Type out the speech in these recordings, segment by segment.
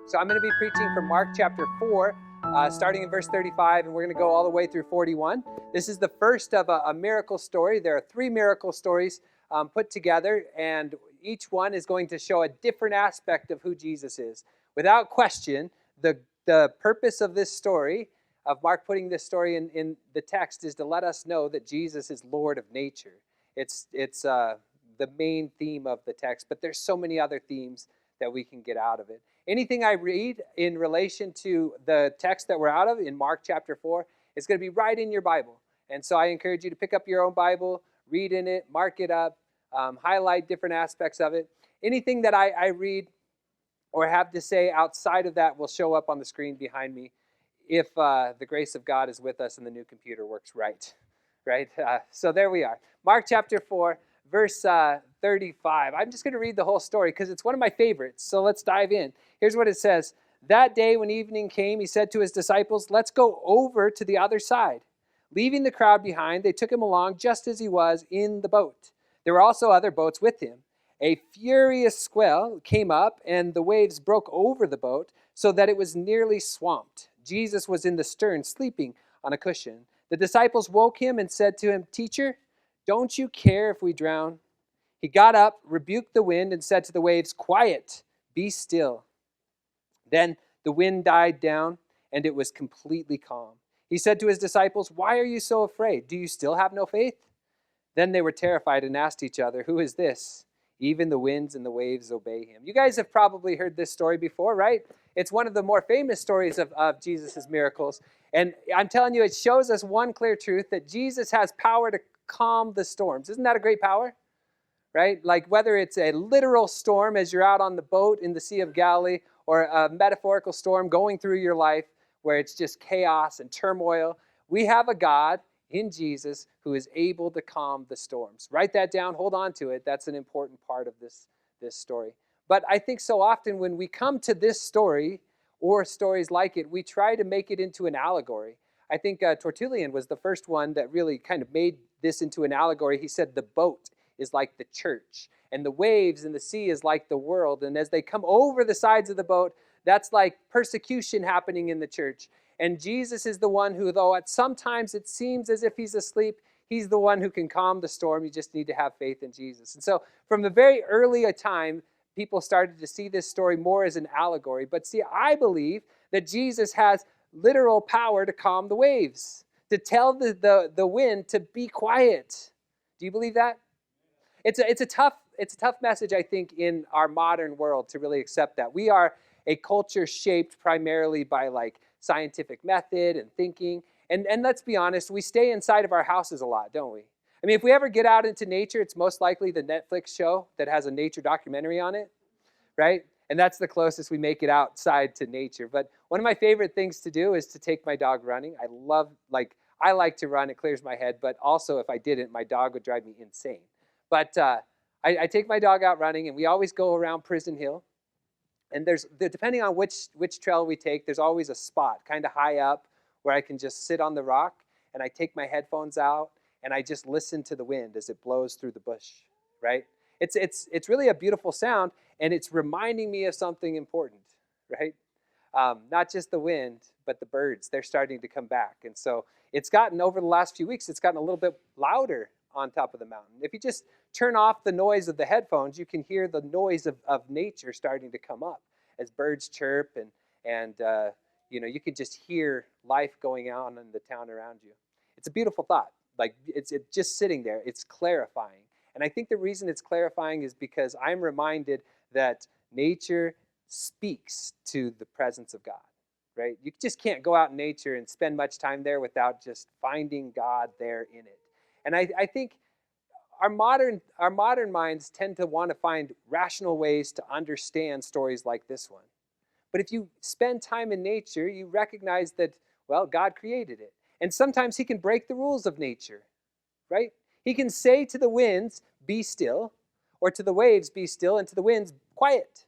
So I'm going to be preaching from Mark chapter 4, starting in verse 35, and we're going to go all the way through 41. This is the first of a miracle story. There are three miracle stories put together, and each one is going to show a different aspect of who Jesus is. Without question, the purpose of this story, of Mark putting this story in the text, is to let us know that Jesus is Lord of nature. It's the main theme of the text, but there's so many other themes that we can get out of it. Anything I read in relation to the text that we're out of in Mark chapter 4 is going to be right in your Bible. And so I encourage you to pick up your own Bible, read in it, mark it up, highlight different aspects of it. Anything that I read or have to say outside of that will show up on the screen behind me if the grace of God is with us and the new computer works right. So there we are. Mark chapter 4, verse 35. I'm just going to read the whole story because it's one of my favorites. So let's dive in. Here's what it says. That day when evening came, he said to his disciples, "Let's go over to the other side." Leaving the crowd behind, they took him along just as he was in the boat. There were also other boats with him. A furious swell came up, and the waves broke over the boat so that it was nearly swamped. Jesus was in the stern, sleeping on a cushion. The disciples woke him and said to him, "Teacher, don't you care if we drown?" He got up, rebuked the wind, and said to the waves, "Quiet, be still." Then the wind died down, and it was completely calm. He said to his disciples, "Why are you so afraid? Do you still have no faith?" Then they were terrified and asked each other, "Who is this? Even the winds and the waves obey him." You guys have probably heard this story before, right? It's one of the more famous stories of Jesus' miracles. And I'm telling you, it shows us one clear truth, that Jesus has power to calm the storms. Isn't that a great power? Right? Like whether it's a literal storm as you're out on the boat in the Sea of Galilee, or a metaphorical storm going through your life where it's just chaos and turmoil, we have a God in Jesus who is able to calm the storms. Write that down, hold on to it. That's an important part of this story. But I think so often when we come to this story or stories like it, we try to make it into an allegory. I think Tertullian was the first one that really kind of made this into an allegory. He said the boat is like the church, and the waves and the sea is like the world. And as they come over the sides of the boat, that's like persecution happening in the church. And Jesus is the one who, though at sometimes it seems as if he's asleep, he's the one who can calm the storm. You just need to have faith in Jesus. And so from the very early a time, people started to see this story more as an allegory. But see, I believe that Jesus has literal power to calm the waves, to tell the wind to be quiet. Do you believe that? It's a tough message, I think, in our modern world to really accept that. We are a culture shaped primarily by like scientific method and thinking. And let's be honest, we stay inside of our houses a lot, don't we? I mean, if we ever get out into nature, it's most likely the Netflix show that has a nature documentary on it, right? And that's the closest we make it outside to nature. But one of my favorite things to do is to take my dog running. I like to run, it clears my head, but also if I didn't, my dog would drive me insane. But I take my dog out running, and we always go around Prison Hill. And depending on which trail we take, there's always a spot kind of high up where I can just sit on the rock, and I take my headphones out, and I just listen to the wind as it blows through the bush, right? It's really a beautiful sound, and it's reminding me of something important, right? Not just the wind, but the birds. They're starting to come back. And so it's gotten, over the last few weeks, it's gotten a little bit louder on top of the mountain. If you just turn off the noise of the headphones, you can hear the noise of nature starting to come up as birds chirp, and you can just hear life going on in the town around you. It's a beautiful thought. Like it's just sitting there. It's clarifying. And I think the reason it's clarifying is because I'm reminded that nature speaks to the presence of God, right? You just can't go out in nature and spend much time there without just finding God there in it. And I think our modern minds tend to want to find rational ways to understand stories like this one. But if you spend time in nature, you recognize that, well, God created it. And sometimes he can break the rules of nature, right? He can say to the winds, "Be still," or to the waves, "Be still," and to the winds, "Quiet,"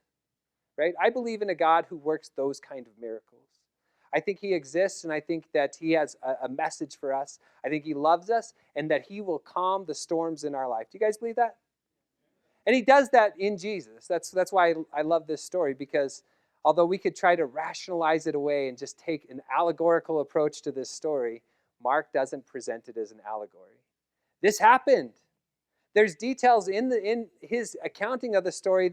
right? I believe in a God who works those kind of miracles. I think he exists, and I think that he has a message for us. I think he loves us, and that he will calm the storms in our life. Do you guys believe that? And he does that in Jesus. That's why I love this story, because although we could try to rationalize it away and just take an allegorical approach to this story, Mark doesn't present it as an allegory. This happened. There's details in his accounting of the story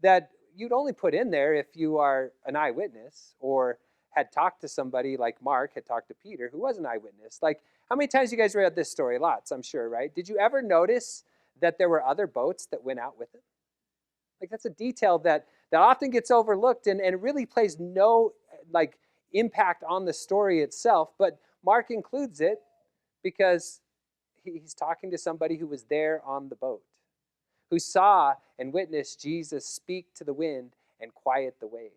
that you'd only put in there if you are an eyewitness or had talked to somebody like Mark had talked to Peter, who was an eyewitness. Like, how many times you guys read this story? Lots, I'm sure, right? Did you ever notice that there were other boats that went out with it? Like, that's a detail that often gets overlooked and really plays no impact on the story itself. But Mark includes it because he's talking to somebody who was there on the boat, who saw and witnessed Jesus speak to the wind and quiet the waves,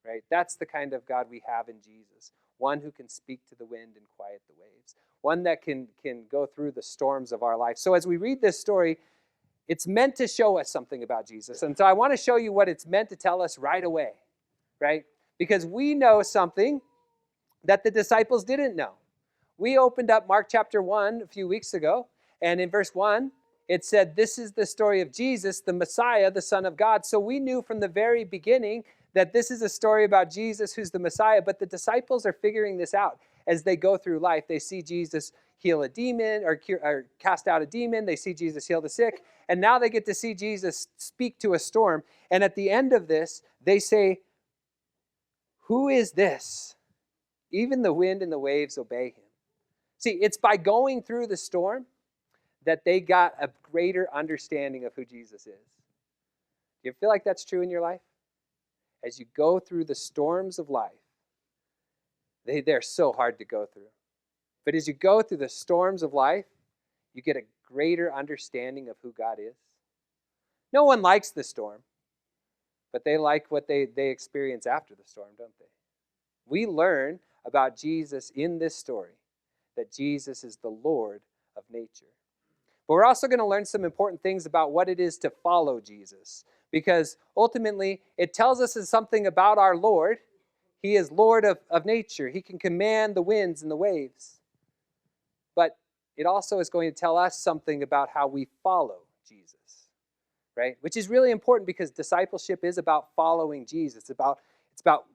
right? That's the kind of God we have in Jesus, one who can speak to the wind and quiet the waves, one that can go through the storms of our life. So as we read this story, it's meant to show us something about Jesus. And so I want to show you what it's meant to tell us right away, right? Because we know something that the disciples didn't know. We opened up Mark chapter 1 a few weeks ago, and in verse 1, it said, this is the story of Jesus, the Messiah, the Son of God. So we knew from the very beginning that this is a story about Jesus, who's the Messiah, but the disciples are figuring this out as they go through life. They see Jesus heal a demon or cast out a demon. They see Jesus heal the sick, and now they get to see Jesus speak to a storm. And at the end of this, they say, who is this? Even the wind and the waves obey him. See, it's by going through the storm that they got a greater understanding of who Jesus is. Do you feel like that's true in your life? As you go through the storms of life, they're so hard to go through. But as you go through the storms of life, you get a greater understanding of who God is. No one likes the storm, but they like what they experience after the storm, don't they? We learn about Jesus in this story, that Jesus is the Lord of nature. But we're also going to learn some important things about what it is to follow Jesus, because ultimately it tells us something about our Lord. He is Lord of nature. He can command the winds and the waves. But it also is going to tell us something about how we follow Jesus, right? Which is really important because discipleship is about following Jesus. It's about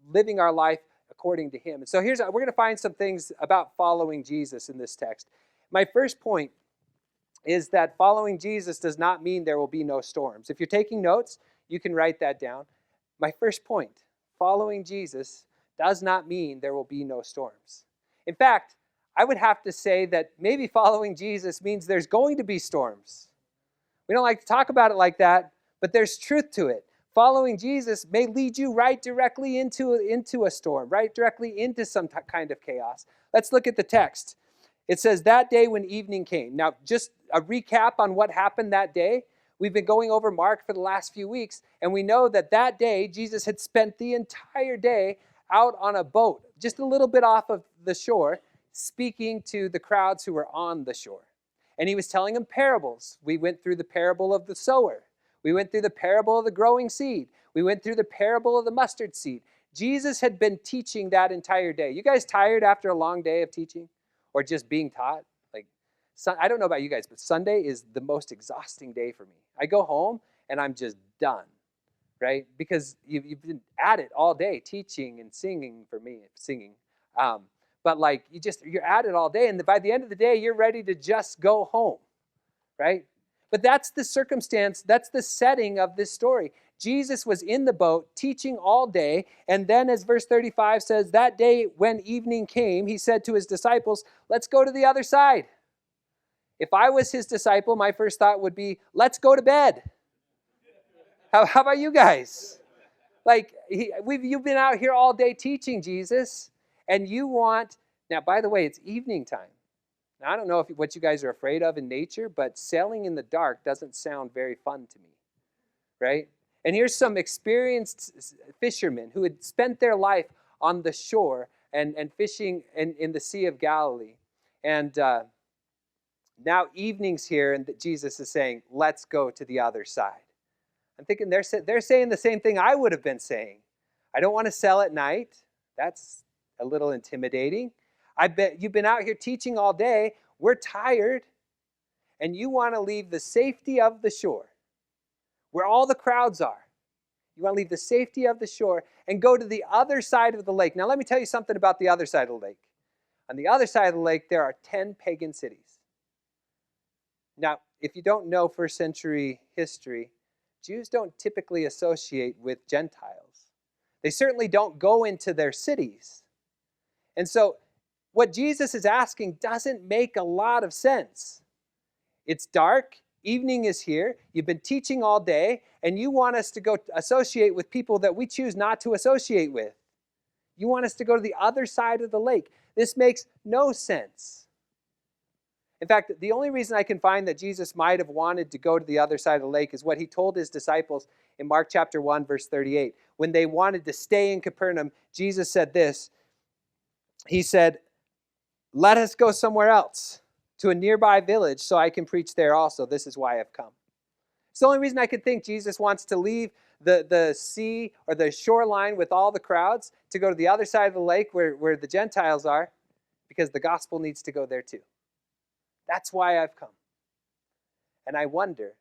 living our life according to him. And so we're going to find some things about following Jesus in this text. My first point is that following Jesus does not mean there will be no storms. If you're taking notes, you can write that down. My first point, following Jesus does not mean there will be no storms. In fact, I would have to say that maybe following Jesus means there's going to be storms. We don't like to talk about it like that, but there's truth to it. Following Jesus may lead you right directly into a storm, right directly into some kind of chaos. Let's look at the text. It says, that day when evening came. Now, just a recap on what happened that day. We've been going over Mark for the last few weeks, and we know that day, Jesus had spent the entire day out on a boat, just a little bit off of the shore, speaking to the crowds who were on the shore. And he was telling them parables. We went through the parable of the sower. We went through the parable of the growing seed. We went through the parable of the mustard seed. Jesus had been teaching that entire day. You guys tired after a long day of teaching or just being taught? I don't know about you guys, but Sunday is the most exhausting day for me. I go home and I'm just done, right? Because you've been at it all day, teaching and singing for me, but you're at it all day, and by the end of the day, you're ready to just go home, right? But that's the circumstance, that's the setting of this story. Jesus was in the boat teaching all day, and then as verse 35 says, that day when evening came, he said to his disciples, let's go to the other side. If I was his disciple, my first thought would be, let's go to bed. How about you guys? You've been out here all day teaching, Jesus, and you want, now by the way, it's evening time. Now I don't know what you guys are afraid of in nature, but sailing in the dark doesn't sound very fun to me, right? And here's some experienced fishermen who had spent their life on the shore and fishing in the Sea of Galilee. And now evening's here, and Jesus is saying, let's go to the other side. I'm thinking they're saying the same thing I would have been saying. I don't want to sail at night. That's a little intimidating. I bet you've been out here teaching all day. We're tired. And you want to leave the safety of the shore, where all the crowds are. You want to leave the safety of the shore and go to the other side of the lake. Now, let me tell you something about the other side of the lake. On the other side of the lake, there are 10 pagan cities. Now, if you don't know first century history, Jews don't typically associate with Gentiles. They certainly don't go into their cities. And so what Jesus is asking doesn't make a lot of sense. It's dark, evening is here, you've been teaching all day, and you want us to go associate with people that we choose not to associate with. You want us to go to the other side of the lake. This makes no sense. In fact, the only reason I can find that Jesus might have wanted to go to the other side of the lake is what he told his disciples in Mark chapter 1, verse 38. When they wanted to stay in Capernaum, Jesus said this. He said, "Let us go somewhere else, to a nearby village, so I can preach there also. This is why I've come." It's the only reason I could think Jesus wants to leave the sea or the shoreline with all the crowds to go to the other side of the lake where the Gentiles are, because the gospel needs to go there too. That's why I've come. And I wonder,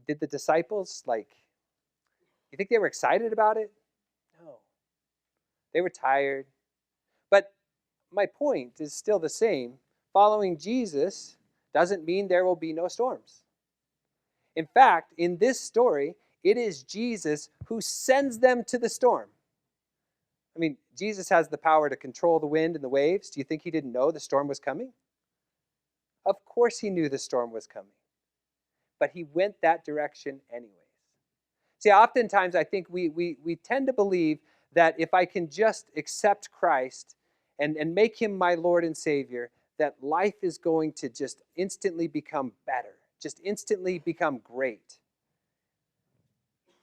did the disciples, you think they were excited about it? No. They were tired. But my point is still the same. Following Jesus doesn't mean there will be no storms. In fact, in this story, it is Jesus who sends them to the storm. I mean, Jesus has the power to control the wind and the waves. Do you think he didn't know the storm was coming? Of course he knew the storm was coming. But he went that direction anyways. See, oftentimes I think we tend to believe that if I can just accept Christ and make him my Lord and Savior, that life is going to just instantly become better, just instantly become great.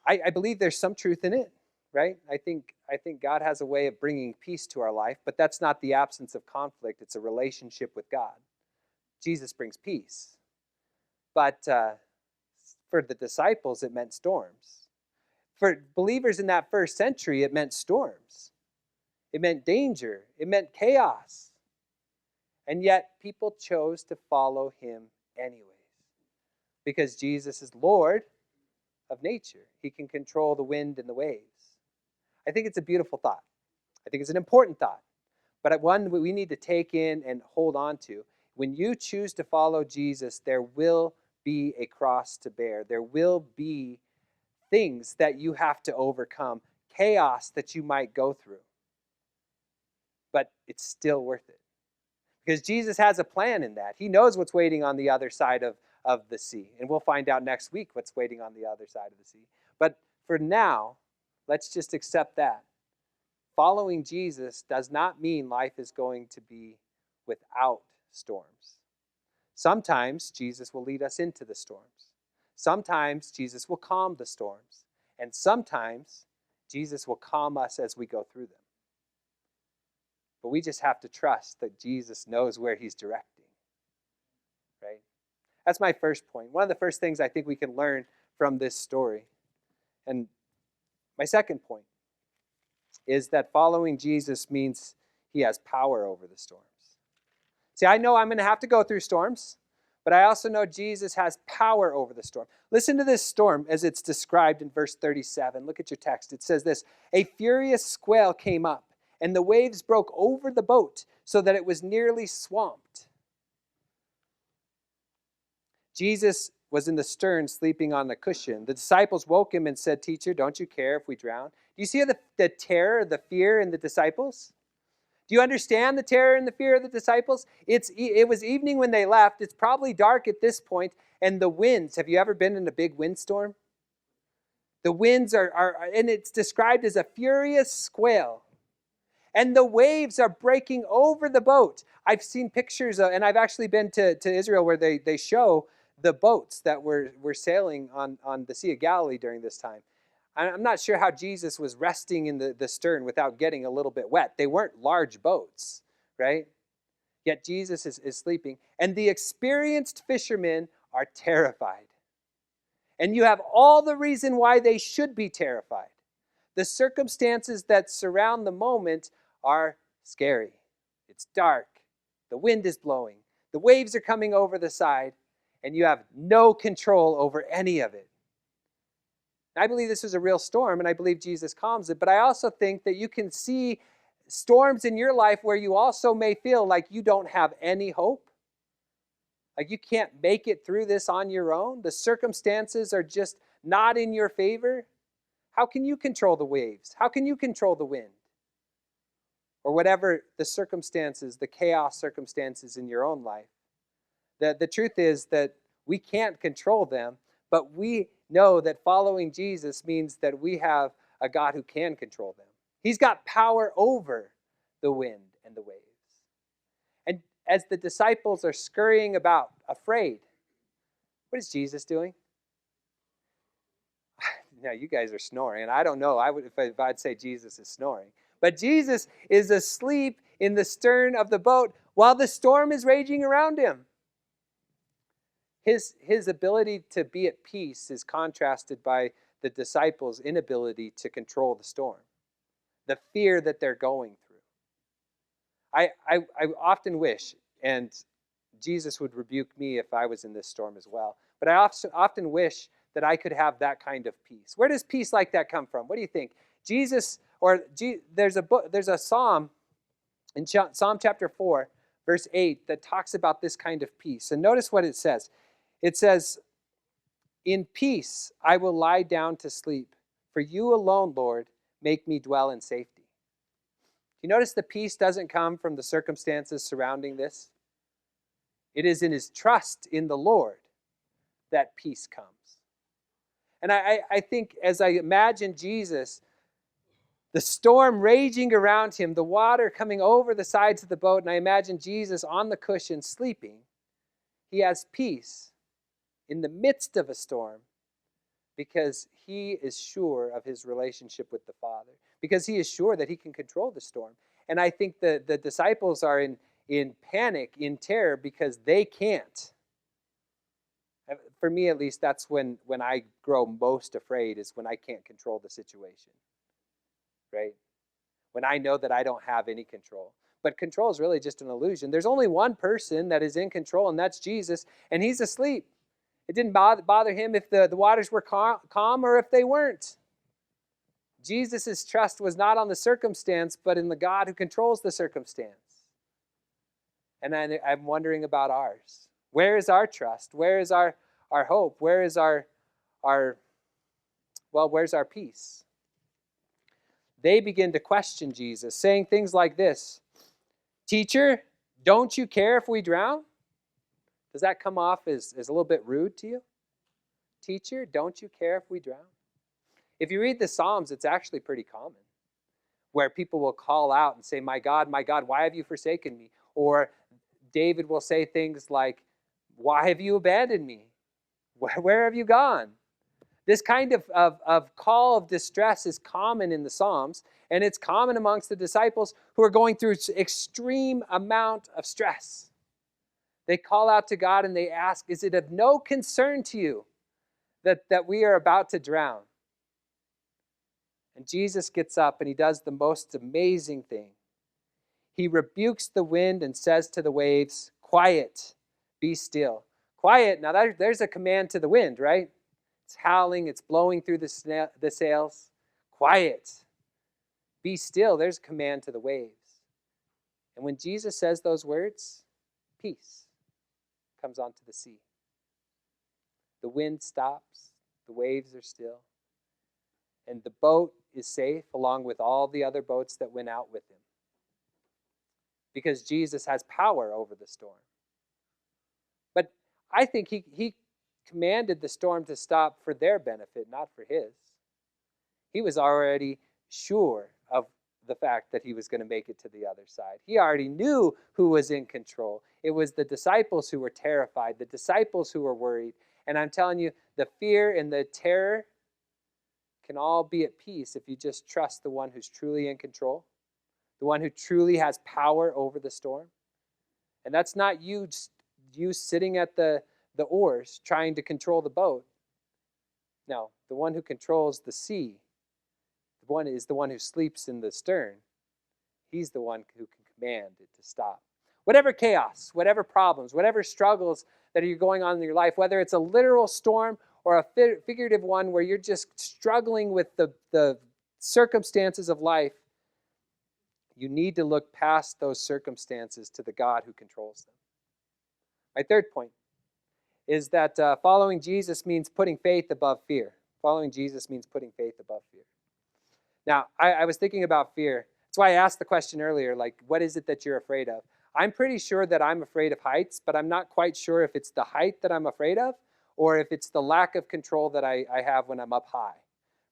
I believe there's some truth in it, right? I think God has a way of bringing peace to our life, but that's not the absence of conflict. It's a relationship with God. Jesus brings peace. But for the disciples, it meant storms. For believers in that first century, it meant storms. It meant danger. It meant chaos. And yet, people chose to follow him anyways. Because Jesus is Lord of nature. He can control the wind and the waves. I think it's a beautiful thought. I think it's an important thought. But one we need to take in and hold on to. When you choose to follow Jesus, there will be a cross to bear. There will be things that you have to overcome, chaos that you might go through. But it's still worth it. Because Jesus has a plan in that. He knows what's waiting on the other side of the sea. And we'll find out next week what's waiting on the other side of the sea. But for now, let's just accept that. Following Jesus does not mean life is going to be without storms. Sometimes Jesus will lead us into the storms. Sometimes Jesus will calm the storms. And sometimes Jesus will calm us as we go through them. But we just have to trust that Jesus knows where he's directing. Right? That's my first point. One of the first things I think we can learn from this story. And my second point is that following Jesus means he has power over the storms. See, I know I'm going to have to go through storms, but I also know Jesus has power over the storm. Listen to this storm as it's described in verse 37. Look at your text. It says this: "A furious swell came up, and the waves broke over the boat so that it was nearly swamped." Jesus was in the stern sleeping on a cushion. The disciples woke him and said, "Teacher, don't you care if we drown?" Do you see the terror, the fear in the disciples? Do you understand the terror and the fear of the disciples? It was evening when they left. It's probably dark at this point. And the winds, have you ever been in a big windstorm? The winds are and it's described as a furious swell. And the waves are breaking over the boat. I've seen pictures, and I've actually been to Israel where they show the boats that were sailing on the Sea of Galilee during this time. I'm not sure how Jesus was resting in the stern without getting a little bit wet. They weren't large boats, right? Yet Jesus is sleeping. And the experienced fishermen are terrified. And you have all the reason why they should be terrified. The circumstances that surround the moment are scary. It's dark. The wind is blowing. The waves are coming over the side. And you have no control over any of it. I believe this was a real storm, and I believe Jesus calms it. But I also think that you can see storms in your life where you also may feel like you don't have any hope. Like you can't make it through this on your own. The circumstances are just not in your favor. How can you control the waves? How can you control the wind? Or whatever the circumstances, the chaos circumstances in your own life. The truth is that we can't control them, but we know that following Jesus means that we have a God who can control them. He's got power over the wind and the waves. And as the disciples are scurrying about, afraid, what is Jesus doing? Now, you guys are snoring, and I don't know if I'd say Jesus is snoring. But Jesus is asleep in the stern of the boat while the storm is raging around him. His ability to be at peace is contrasted by the disciples' inability to control the storm, the fear that they're going through. I often wish, and Jesus would rebuke me if I was in this storm as well, but I often wish that I could have that kind of peace. Where does peace like that come from? What do you think? There's a psalm in Psalm chapter 4, verse 8, that talks about this kind of peace. And notice what it says. It says, "In peace I will lie down to sleep. For you alone, Lord, make me dwell in safety." You notice the peace doesn't come from the circumstances surrounding this? It is in his trust in the Lord that peace comes. And I think as I imagine Jesus, the storm raging around him, the water coming over the sides of the boat, and I imagine Jesus on the cushion sleeping, he has peace in the midst of a storm because he is sure of his relationship with the Father, because he is sure that he can control the storm. And I think the disciples are in panic, in terror, because they can't. For me, at least, that's when I grow most afraid, is when I can't control the situation, right? When I know that I don't have any control. But control is really just an illusion. There's only one person that is in control, and that's Jesus, and he's asleep. It didn't bother him if the waters were calm or if they weren't. Jesus' trust was not on the circumstance, but in the God who controls the circumstance. And I'm wondering about ours. Where is our trust? Where is our hope? Where is where's our peace? They begin to question Jesus, saying things like this: "Teacher, don't you care if we drown?" Does that come off as a little bit rude to you? Teacher, don't you care if we drown? If you read the Psalms, it's actually pretty common, where people will call out and say, my God, why have you forsaken me?" Or David will say things like, "Why have you abandoned me? Where have you gone?" This kind of call of distress is common in the Psalms, and it's common amongst the disciples who are going through extreme amount of stress. They call out to God and they ask, "Is it of no concern to you that we are about to drown?" And Jesus gets up and he does the most amazing thing. He rebukes the wind and says to the waves, "Quiet, be still." Quiet, now there's a command to the wind, right? It's howling, it's blowing through the sails. Quiet, be still, there's a command to the waves. And when Jesus says those words, peace comes onto the sea. The wind stops, the waves are still, and the boat is safe along with all the other boats that went out with him. Because Jesus has power over the storm. But I think he commanded the storm to stop for their benefit, not for his. He was already sure of the fact that he was going to make it to the other side. He already knew who was in control. It was the disciples who were terrified, the disciples who were worried. And I'm telling you, the fear and the terror can all be at peace if you just trust the one who's truly in control, the one who truly has power over the storm. And that's not you sitting at the oars trying to control the boat. No, the one who controls the sea, is the one who sleeps in the stern. He's the one who can command it to stop. Whatever chaos, whatever problems, whatever struggles that are going on in your life, whether it's a literal storm or a figurative one where you're just struggling with the circumstances of life, you need to look past those circumstances to the God who controls them. My third point is that following Jesus means putting faith above fear. Following Jesus means putting faith above fear. Now, I was thinking about fear. That's why I asked the question earlier, like, what is it that you're afraid of? I'm pretty sure that I'm afraid of heights, but I'm not quite sure if it's the height that I'm afraid of or if it's the lack of control that I have when I'm up high,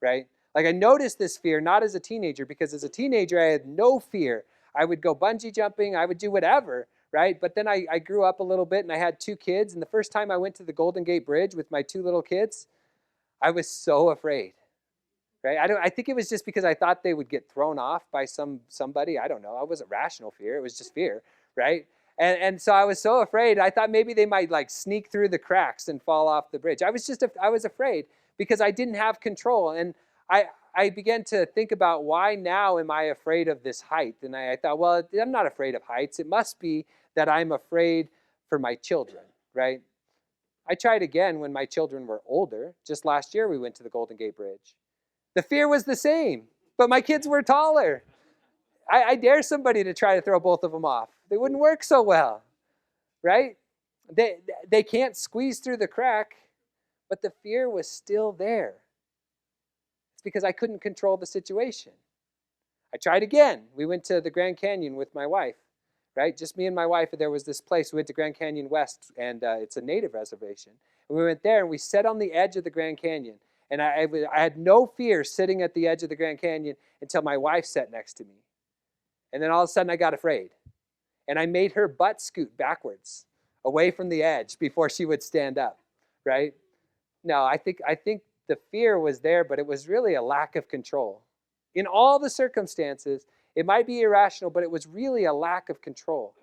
right? Like, I noticed this fear not as a teenager, because as a teenager, I had no fear. I would go bungee jumping. I would do whatever, right? But then I grew up a little bit, and I had 2 kids. And the first time I went to the Golden Gate Bridge with my 2 little kids, I was so afraid, right? I think it was just because I thought they would get thrown off by somebody. I don't know. It wasn't rational fear. It was just fear, right? And so I was so afraid. I thought maybe they might like sneak through the cracks and fall off the bridge. I was afraid because I didn't have control. And I began to think about, why now am I afraid of this height? And I thought, well, I'm not afraid of heights. It must be that I'm afraid for my children, right? I tried again when my children were older. Just last year we went to the Golden Gate Bridge. The fear was the same, but my kids were taller. I dare somebody to try to throw both of them off. They wouldn't work so well, right? They can't squeeze through the crack, but the fear was still there. It's because I couldn't control the situation. I tried again. We went to the Grand Canyon with my wife, right? Just me and my wife. There was this place. We went to Grand Canyon West, and it's a native reservation. And we went there, and we sat on the edge of the Grand Canyon. And I had no fear sitting at the edge of the Grand Canyon until my wife sat next to me. And then all of a sudden I got afraid. And I made her butt scoot backwards away from the edge before she would stand up, right? No, I think the fear was there, but it was really a lack of control. In all the circumstances, it might be irrational, but it was really a lack of control.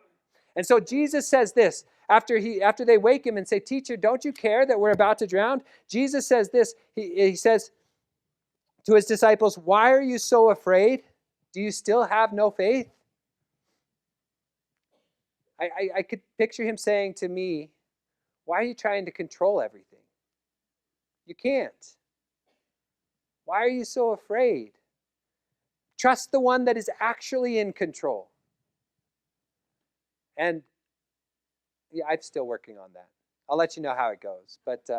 And so Jesus says this, after they wake him and say, "Teacher, don't you care that we're about to drown?" Jesus says this, he says to his disciples, "Why are you so afraid? Do you still have no faith?" I could picture him saying to me, "Why are you trying to control everything? You can't. Why are you so afraid? Trust the one that is actually in control." And yeah, I'm still working on that. I'll let you know how it goes, but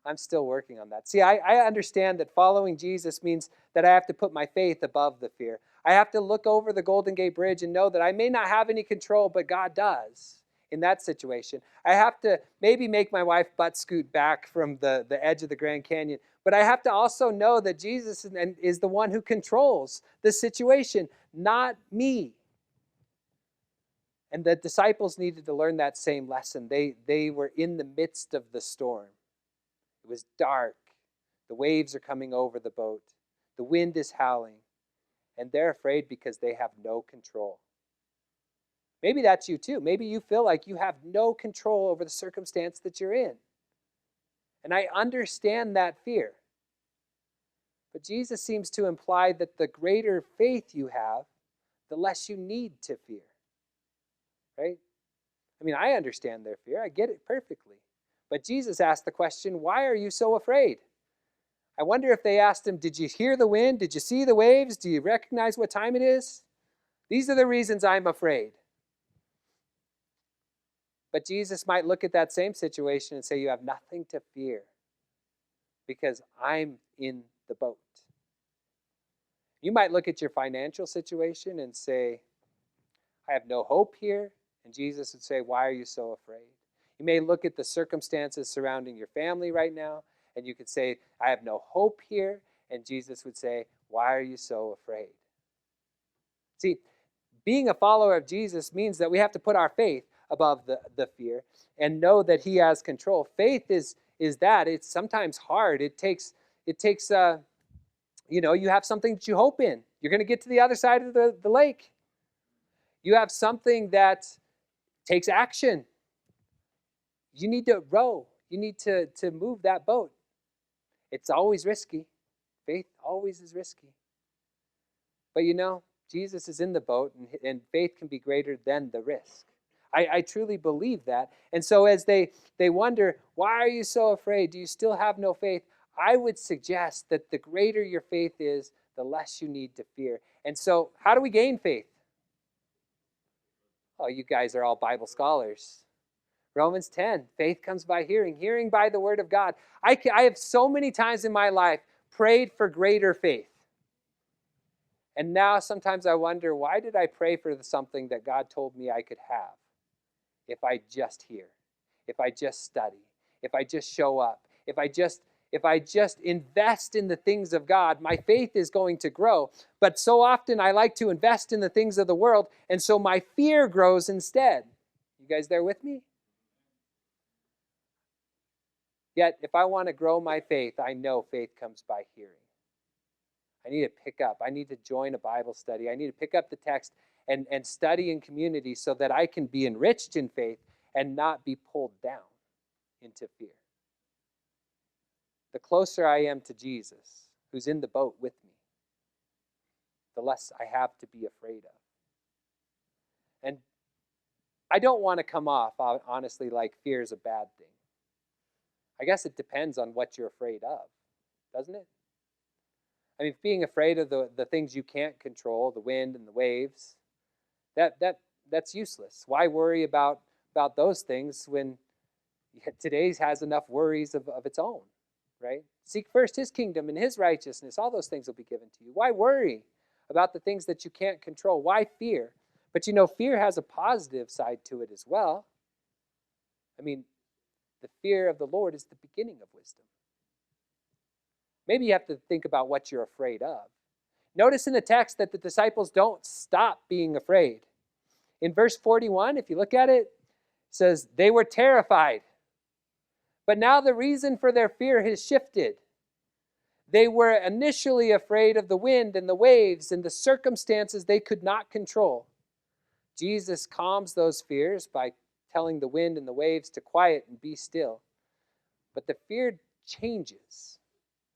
I'm still working on that. See, I understand that following Jesus means that I have to put my faith above the fear. I have to look over the Golden Gate Bridge and know that I may not have any control, but God does in that situation. I have to maybe make my wife butt scoot back from the edge of the Grand Canyon, but I have to also know that Jesus is the one who controls the situation, not me. And the disciples needed to learn that same lesson. They were in the midst of the storm. It was dark. The waves are coming over the boat. The wind is howling. And they're afraid because they have no control. Maybe that's you too. Maybe you feel like you have no control over the circumstance that you're in. And I understand that fear. But Jesus seems to imply that the greater faith you have, the less you need to fear. Right? I mean, I understand their fear. I get it perfectly. But Jesus asked the question, "Why are you so afraid?" I wonder if they asked him, "Did you hear the wind? Did you see the waves? Do you recognize what time it is? These are the reasons I'm afraid." But Jesus might look at that same situation and say, "You have nothing to fear because I'm in the boat." You might look at your financial situation and say, "I have no hope here." And Jesus would say, "Why are you so afraid?" You may look at the circumstances surrounding your family right now, and you could say, "I have no hope here." And Jesus would say, "Why are you so afraid?" See, being a follower of Jesus means that we have to put our faith above the fear and know that he has control. Faith is that. It's sometimes hard. It takes you have something that you hope in. You're going to get to the other side of the lake. You have something that takes action. You need to row. You need to move that boat. It's always risky. Faith always is risky. But Jesus is in the boat, and faith can be greater than the risk. I truly believe that. And so as they wonder, why are you so afraid? Do you still have no faith? I would suggest that the greater your faith is, the less you need to fear. And so how do we gain faith? Oh, you guys are all Bible scholars. Romans 10, faith comes by hearing, hearing by the word of God. I have so many times in my life prayed for greater faith. And now sometimes I wonder, why did I pray for something that God told me I could have if I just hear, if I just study, if I just show up, if I just invest in the things of God, my faith is going to grow. But so often I like to invest in the things of the world, and so my fear grows instead. You guys there with me? Yet, if I want to grow my faith, I know faith comes by hearing. I need to pick up. I need to join a Bible study. I need to pick up the text and study in community so that I can be enriched in faith and not be pulled down into fear. The closer I am to Jesus, who's in the boat with me, the less I have to be afraid of. And I don't want to come off, honestly, like fear is a bad thing. I guess it depends on what you're afraid of, doesn't it? I mean, being afraid of the things you can't control, the wind and the waves, that's useless. Why worry about those things when today's has enough worries of its own, right? Seek first his kingdom and his righteousness. All those things will be given to you. Why worry about the things that you can't control? Why fear? But fear has a positive side to it as well. I mean, the fear of the Lord is the beginning of wisdom. Maybe you have to think about what you're afraid of. Notice in the text that the disciples don't stop being afraid. In verse 41, if you look at it, it says they were terrified. But now the reason for their fear has shifted. They were initially afraid of the wind and the waves and the circumstances they could not control. Jesus calms those fears by telling the wind and the waves to quiet and be still. But the fear changes.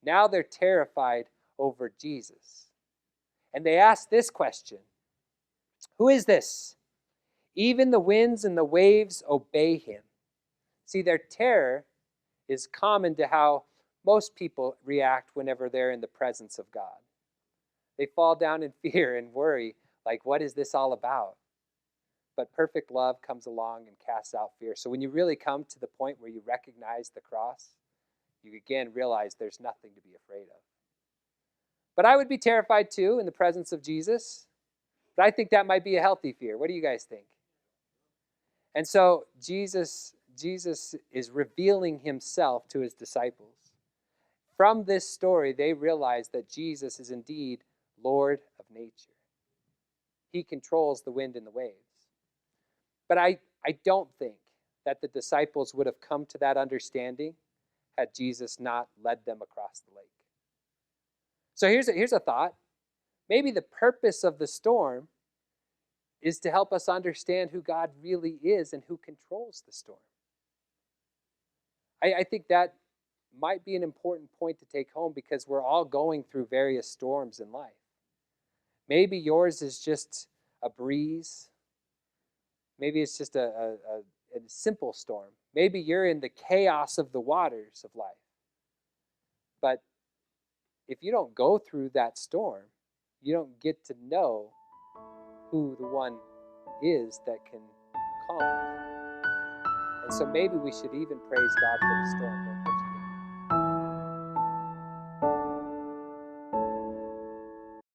Now they're terrified over Jesus. And they ask this question, who is this? Even the winds and the waves obey him. See, their terror is common to how most people react whenever they're in the presence of God. They fall down in fear and worry, like, what is this all about? But perfect love comes along and casts out fear. So when you really come to the point where you recognize the cross, you again realize there's nothing to be afraid of. But I would be terrified too in the presence of Jesus. But I think that might be a healthy fear. What do you guys think? And so Jesus is revealing himself to his disciples. From this story, they realize that Jesus is indeed Lord of nature. He controls the wind and the waves. But I don't think that the disciples would have come to that understanding had Jesus not led them across the lake. So here's a thought. Maybe the purpose of the storm is to help us understand who God really is and who controls the storm. I think that might be an important point to take home because we're all going through various storms in life. Maybe yours is just a breeze. Maybe it's just a simple storm. Maybe you're in the chaos of the waters of life. But if you don't go through that storm, you don't get to know who the one is that can calm it. And so maybe we should even praise God for the storm.